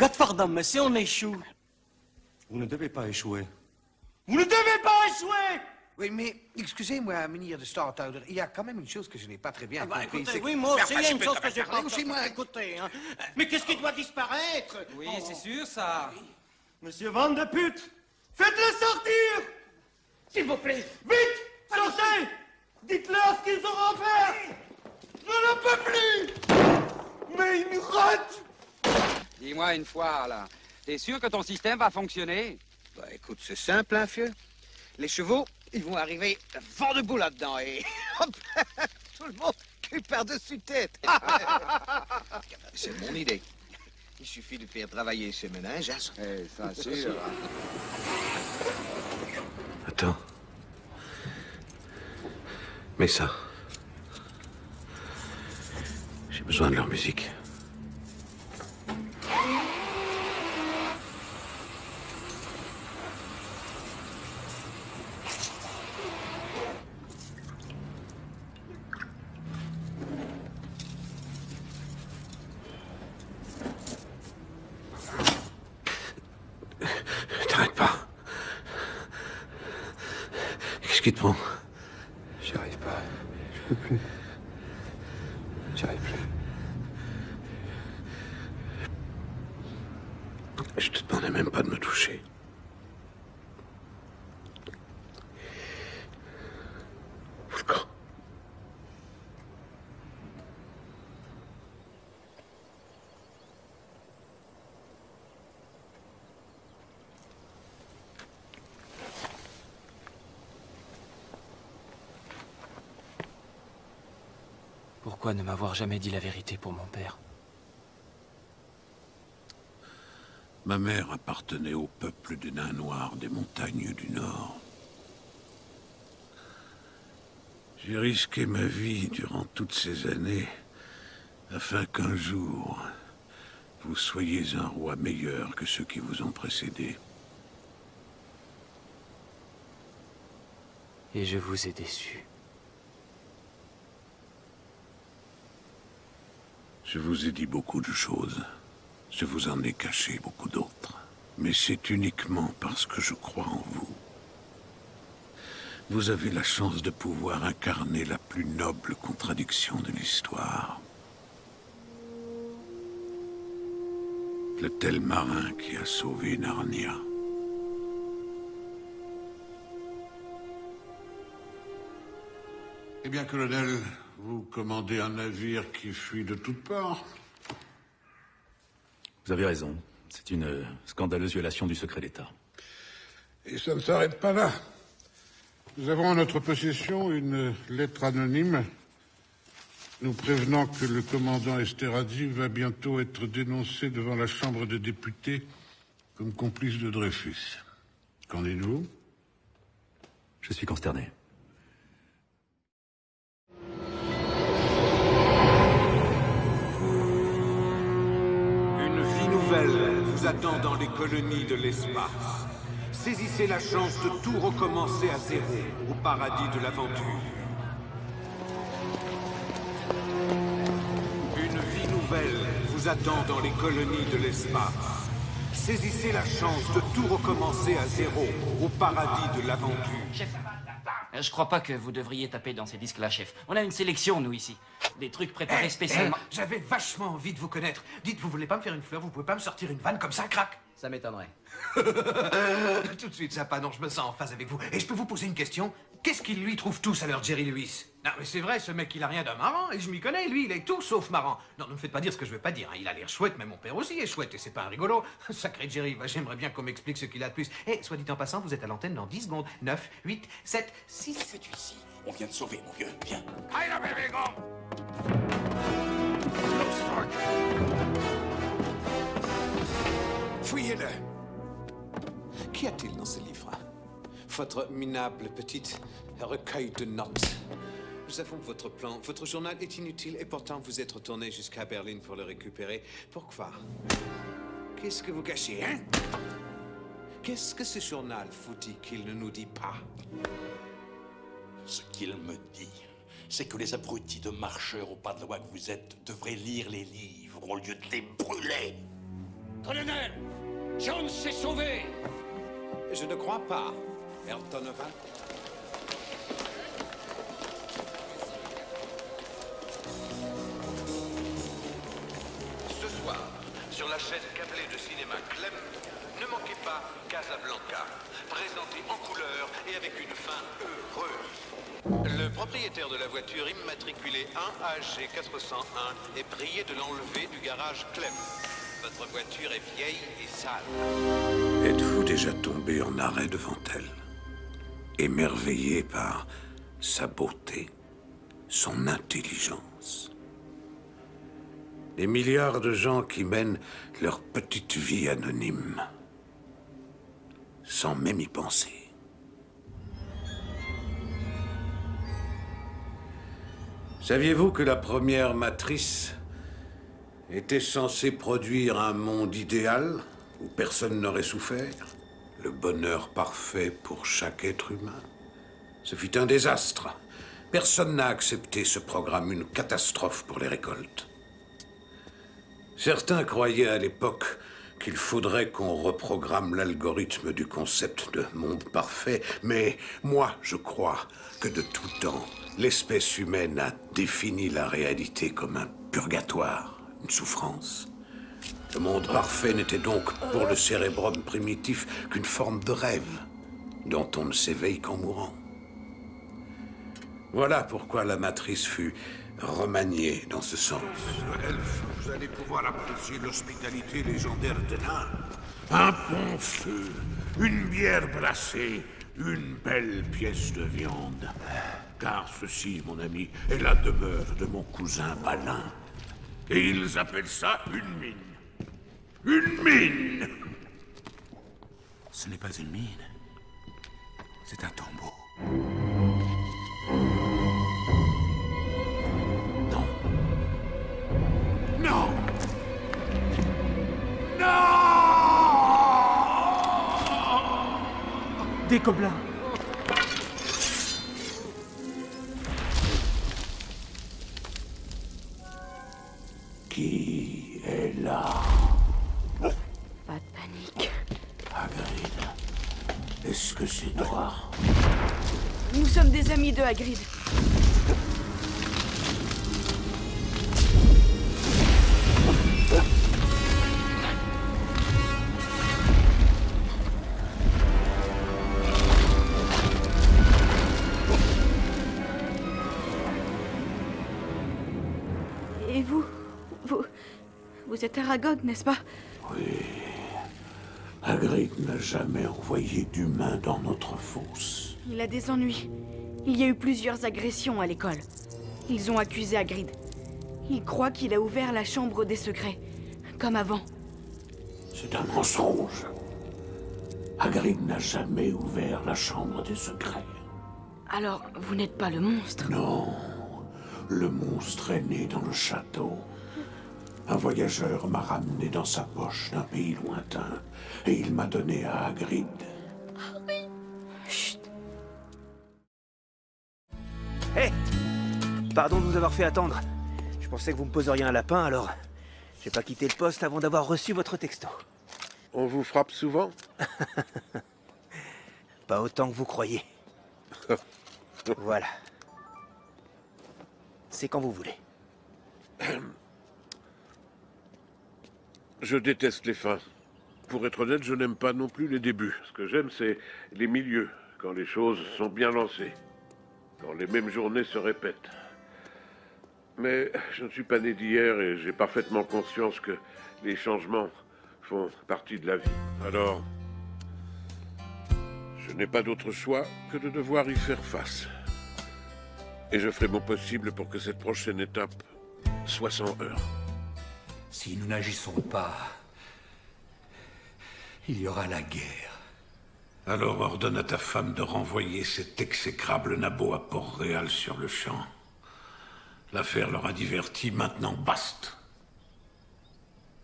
Gadfardam, mais si on échoue? Vous ne devez pas échouer. Vous ne devez pas échouer! Oui, mais excusez-moi, meneer de Stouthouder, il y a quand même une chose que je n'ai pas très bien compris. Écoutez, c'est que- oui, moi aussi, il y a une je peux chose quand que j'ai même pas parler aussi, moi. écoutez, hein. Mais qu'est-ce qui doit disparaître? Oui, c'est sûr, ça. Monsieur Van de Pute, faites-le sortir! S'il vous plaît. Vite! Sortez! Dites-leur ce qu'ils auront à faire! Je ne peux plus! Mais une rotte! Dis-moi une fois, là. T'es sûr que ton système va fonctionner? Bah écoute, c'est simple, hein, vieux. Les chevaux, ils vont arriver vent debout là-dedans et hop, tout le monde cul par-dessus tête. C'est mon idée. Il suffit de faire travailler ce ménage, hein. Eh, ça, sûr. Attends. Mais ça. J'ai besoin de leur musique. T'arrêtes pas. Qu'est-ce qui te prend? J'y arrive pas. Je peux plus. J'y arrive plus. Je te demandais même pas de me toucher. Volcan. Pourquoi ne m'avoir jamais dit la vérité pour mon père? Ma mère appartenait au peuple des nains noirs des montagnes du Nord. J'ai risqué ma vie durant toutes ces années afin qu'un jour, vous soyez un roi meilleur que ceux qui vous ont précédé. Et je vous ai déçu. Je vous ai dit beaucoup de choses. Je vous en ai caché beaucoup d'autres. Mais c'est uniquement parce que je crois en vous. Vous avez la chance de pouvoir incarner la plus noble contradiction de l'histoire. Le tel marin qui a sauvé Narnia. Eh bien, colonel, vous commandez un navire qui fuit de toutes parts. Vous avez raison. C'est une scandaleuse violation du secret d'État. Et ça ne s'arrête pas là. Nous avons en notre possession une lettre anonyme nous prévenant que le commandant Esterhazy va bientôt être dénoncé devant la Chambre des députés comme complice de Dreyfus. Qu'en dites-vous? Je suis consterné. Une vie nouvelle vous attend dans les colonies de l'espace. Saisissez la chance de tout recommencer à zéro, au paradis de l'aventure. Une vie nouvelle vous attend dans les colonies de l'espace. Saisissez la chance de tout recommencer à zéro, au paradis de l'aventure. Chef, je crois pas que vous devriez taper dans ces disques-là, chef. On a une sélection, nous, ici. Des trucs préparés spécialement. J'avais vachement envie de vous connaître. Dites, vous voulez pas me faire une fleur? Vous pouvez pas me sortir une vanne comme ça, crac? Ça m'étonnerait. Tout de suite, sympa, non, je me sens en phase avec vous. Et je peux vous poser une question? Qu'est-ce qu'ils lui trouvent tous à leur Jerry Lewis? Non, mais c'est vrai, ce mec, il a rien de marrant, et je m'y connais, lui, il est tout sauf marrant. Non, ne me faites pas dire ce que je veux pas dire, hein. Il a l'air chouette, mais mon père aussi est chouette, et c'est pas un rigolo. Sacré Jerry, bah, j'aimerais bien qu'on m'explique ce qu'il a de plus. Et, soit dit en passant, vous êtes à l'antenne dans 10 secondes. 9, 8, 7, 6... Fais-tu ici? On vient de sauver, mon vieux, viens. Aïe, la bébé, Fouillez-le. Qu'y a-t-il dans ce livre? Votre minable petite recueil de notes. Nous avons votre plan. Votre journal est inutile et pourtant vous êtes retourné jusqu'à Berlin pour le récupérer. Pourquoi? Qu'est-ce que vous cachez, hein? Qu'est-ce que ce journal vous dit qu'il ne nous dit pas? Ce qu'il me dit, c'est que les abrutis de marcheurs au pas de la loi que vous êtes devraient lire les livres au lieu de les brûler. Colonel, Jones s'est sauvé. Je ne crois pas, Earl Donovan. Ce soir, sur la chaîne câblée de cinéma Clem, ne manquez pas Casablanca, présenté en couleur et avec une fin heureuse. Le propriétaire de la voiture immatriculée 1AG401 est prié de l'enlever du garage Clem. Votre voiture est vieille et sale. Êtes-vous déjà tombé en arrêt devant elle, émerveillé par sa beauté, son intelligence? Des milliards de gens qui mènent leur petite vie anonyme, sans même y penser. Saviez-vous que la première matrice était censée produire un monde idéal où personne n'aurait souffert? Le bonheur parfait pour chaque être humain. Ce fut un désastre. Personne n'a accepté ce programme, une catastrophe pour les récoltes. Certains croyaient à l'époque qu'il faudrait qu'on reprogramme l'algorithme du concept de monde parfait, mais moi, je crois que de tout temps, l'espèce humaine a défini la réalité comme un purgatoire, une souffrance. Le monde parfait n'était donc pour le cérébrum primitif qu'une forme de rêve dont on ne s'éveille qu'en mourant. Voilà pourquoi la matrice fut remaniée dans ce sens. Elfe, vous allez pouvoir apprécier l'hospitalité légendaire de nain. Un bon feu, une bière brassée, une belle pièce de viande. Car ceci, mon ami, est la demeure de mon cousin Balin. Et ils appellent ça une mine. Une mine! Ce n'est pas une mine. C'est un tombeau. Non! Non! Des gobelins. Qui est là? Pas de panique. Hagrid, est-ce que c'est toi? Nous sommes des amis de Hagrid. Et vous êtes Aragog, n'est-ce pas? Oui. Hagrid n'a jamais envoyé d'humains dans notre fosse. Il a des ennuis. Il y a eu plusieurs agressions à l'école. Ils ont accusé Hagrid. Ils croient qu'il a ouvert la chambre des secrets, comme avant. C'est un mensonge. Hagrid n'a jamais ouvert la chambre des secrets. Alors, vous n'êtes pas le monstre? Non. Le monstre est né dans le château. Un voyageur m'a ramené dans sa poche d'un pays lointain, et il m'a donné à Hagrid. Chut. Hé! Pardon de vous avoir fait attendre. Je pensais que vous me poseriez un lapin, alors j'ai pas quitté le poste avant d'avoir reçu votre texto. On vous frappe souvent? Pas autant que vous croyez. Voilà. C'est quand vous voulez. Je déteste les fins. Pour être honnête, je n'aime pas non plus les débuts. Ce que j'aime, c'est les milieux, quand les choses sont bien lancées. Quand les mêmes journées se répètent. Mais je ne suis pas né d'hier et j'ai parfaitement conscience que les changements font partie de la vie. Alors, je n'ai pas d'autre choix que de devoir y faire face. Et je ferai mon possible pour que cette prochaine étape soit sans heurts. Si nous n'agissons pas, il y aura la guerre. Alors ordonne à ta femme de renvoyer cet exécrable nabot à Port-Réal sur le champ. L'affaire leur a diverti, maintenant basta.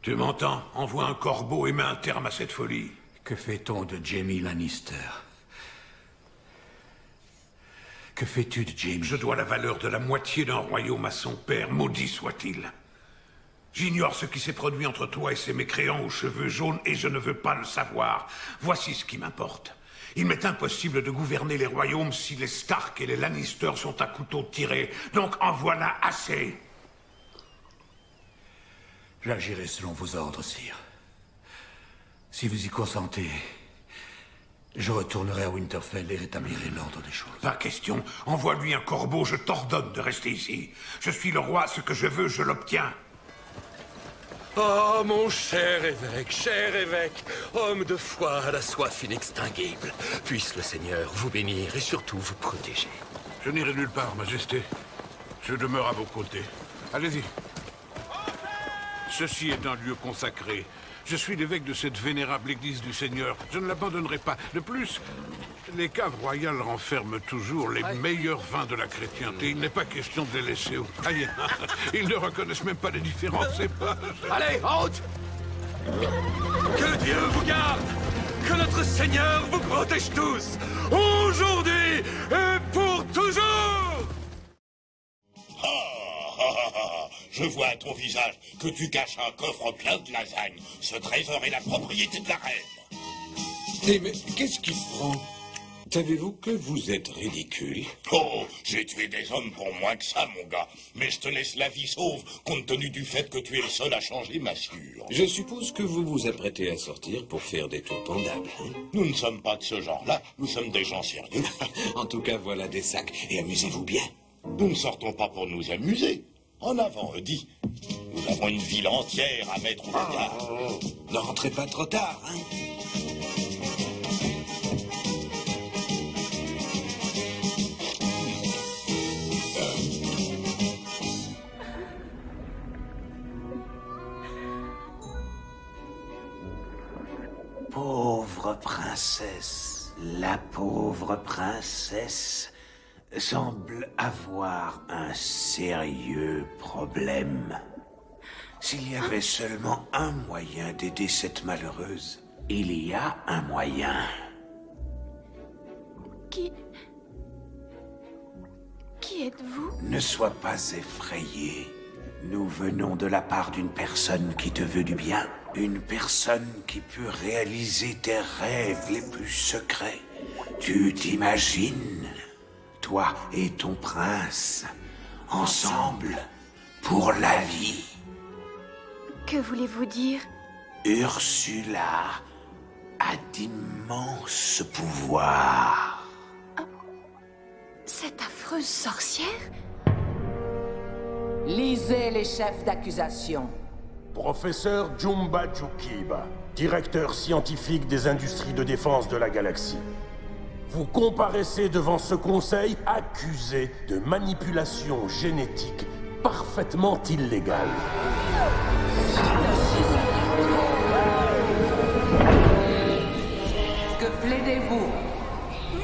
Tu m'entends? Envoie un corbeau et mets un terme à cette folie. Que fait-on de Jaime Lannister? Que fais-tu de Jaime? Je dois la valeur de la moitié d'un royaume à son père, maudit soit-il. J'ignore ce qui s'est produit entre toi et ces mécréants aux cheveux jaunes et je ne veux pas le savoir. Voici ce qui m'importe. Il m'est impossible de gouverner les royaumes si les Stark et les Lannister sont à couteau tiré. Donc en voilà assez. J'agirai selon vos ordres, sire. Si vous y consentez, je retournerai à Winterfell et rétablirai l'ordre des choses. Pas question. Envoie-lui un corbeau, je t'ordonne de rester ici. Je suis le roi, ce que je veux, je l'obtiens. Oh, mon cher évêque, homme de foi à la soif inextinguible, puisse le Seigneur vous bénir et surtout vous protéger. Je n'irai nulle part, Majesté. Je demeure à vos côtés. Allez-y. Ceci est un lieu consacré. Je suis l'évêque de cette vénérable église du Seigneur. Je ne l'abandonnerai pas. De plus, les caves royales renferment toujours les meilleurs vins de la chrétienté. Il n'est pas question de les laisser au païens. Ils ne reconnaissent même pas les différences, c'est pas... Allez, en route! Que Dieu vous garde! Que notre Seigneur vous protège tous! Aujourd'hui et pour toujours! Je vois à ton visage que tu caches un coffre plein de lasagne. Ce trésor est la propriété de la reine. Eh mais qu'est-ce qui te prend? Savez-vous que vous êtes ridicule? Oh, j'ai tué des hommes pour moins que ça, mon gars. Mais je te laisse la vie sauve, compte tenu du fait que tu es le seul à changer ma sciure. Je suppose que vous vous apprêtez à sortir pour faire des tours pendables, hein? Nous ne sommes pas de ce genre-là, nous sommes des gens sérieux. En tout cas, voilà des sacs, et amusez-vous bien. Nous ne sortons pas pour nous amuser. En avant, Eddie. Nous avons une ville entière à mettre au regard. Ne rentrez pas trop tard, hein? Pauvre princesse, la pauvre princesse semble avoir un sérieux problème. S'il y avait seulement un moyen d'aider cette malheureuse, il y a un moyen. Qui êtes-vous? Ne sois pas effrayé. Nous venons de la part d'une personne qui te veut du bien. Une personne qui peut réaliser tes rêves les plus secrets. Tu t'imagines, toi et ton prince, ensemble, pour la vie. Que voulez-vous dire? Ursula a d'immenses pouvoirs. Cette affreuse sorcière? Lisez les chefs d'accusation. Professeur Jumba Jukiba, directeur scientifique des industries de défense de la galaxie. Vous comparaissez devant ce conseil accusé de manipulation génétique parfaitement illégale. Que plaidez-vous?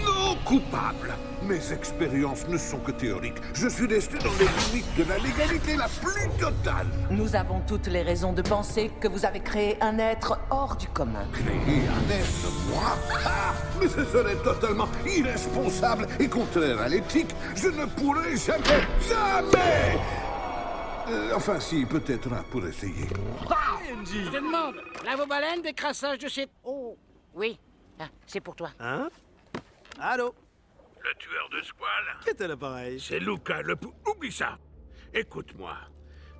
Non coupable. Mes expériences ne sont que théoriques. Je suis resté dans les limites de la légalité la plus totale. Nous avons toutes les raisons de penser que vous avez créé un être hors du commun. Créer un être, moi? Ah, mais ce serait totalement irresponsable et contraire à l'éthique. Je ne pourrais jamais, jamais... enfin si, peut-être pour essayer. Je te demande, lave-baleine, décrassage de shit. Oh, oui, c'est pour toi. Hein? Allô? Le tueur de squales? Qui était l'appareil? C'est Luca, le pou... Oublie ça. Écoute-moi.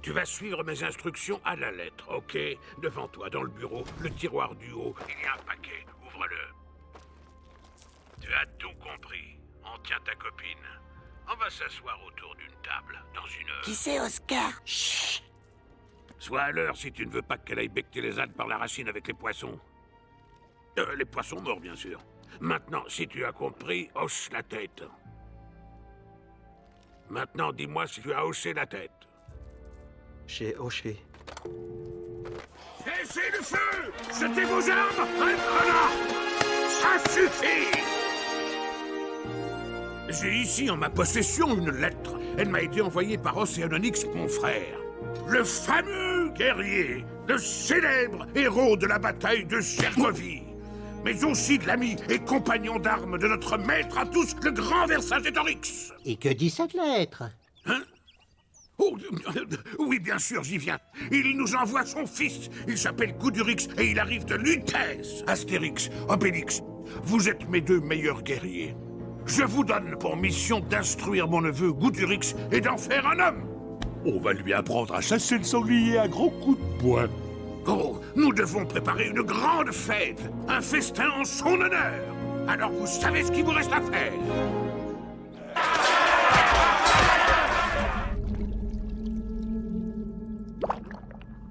Tu vas suivre mes instructions à la lettre, ok? Devant toi, dans le bureau, le tiroir du haut, il y a un paquet. Ouvre-le. Tu as tout compris. On tient ta copine. On va s'asseoir autour d'une table, dans une heure. Qui c'est, Oscar? Chut! Sois à l'heure si tu ne veux pas qu'elle aille becter les ânes par la racine avec les poissons. Les poissons morts, bien sûr. Maintenant, si tu as compris, hoche la tête. Maintenant, dis-moi si tu as hoché la tête. J'ai hoché. Cessez le feu! Jetez vos armes! Maintenant! Ça suffit! J'ai ici en ma possession une lettre. Elle m'a été envoyée par Océanonyx, mon frère. Le fameux guerrier, le célèbre héros de la bataille de Sergovie. Mais aussi de l'ami et compagnon d'armes de notre maître à tous, le grand Vercingétorix. Et que dit cette lettre? Hein? Oh, Oui, bien sûr, j'y viens. Il nous envoie son fils. Il s'appelle Goudurix et il arrive de Lutèce. Astérix, Obélix, vous êtes mes 2 meilleurs guerriers. Je vous donne pour mission d'instruire mon neveu Goudurix et d'en faire un homme. On va lui apprendre à chasser le sanglier à gros coups de poing. Oh, nous devons préparer une grande fête, un festin en son honneur. Alors vous savez ce qu'il vous reste à faire.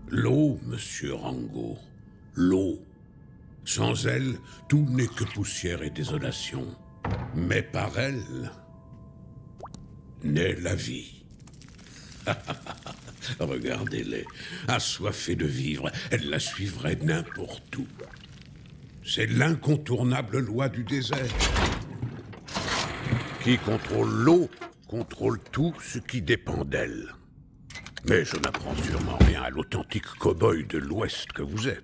L'eau, monsieur Rango. L'eau. Sans elle, tout n'est que poussière et désolation. Mais par elle, naît la vie. Regardez-les, assoiffés de vivre, elle la suivrait n'importe où. C'est l'incontournable loi du désert. Qui contrôle l'eau, contrôle tout ce qui dépend d'elle. Mais je n'apprends sûrement rien à l'authentique cow-boy de l'Ouest que vous êtes.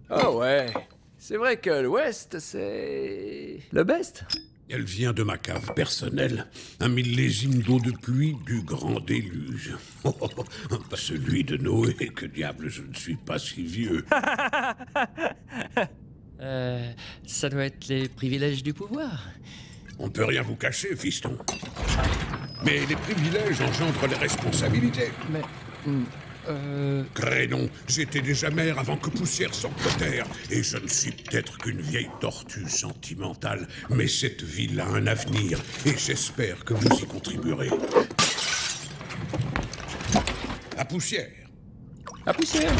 Oh ouais, c'est vrai que l'Ouest, c'est... le best. Elle vient de ma cave personnelle, un millésime d'eau de pluie du grand déluge. Pas celui de Noé, que diable, je ne suis pas si vieux. Ça doit être les privilèges du pouvoir. On ne peut rien vous cacher, fiston. Mais les privilèges engendrent les responsabilités. Mais... Crénon, j'étais déjà maire avant que Poussière sorte de terre, et je ne suis peut-être qu'une vieille tortue sentimentale, mais cette ville a un avenir, et j'espère que vous y contribuerez. À Poussière. À Poussière.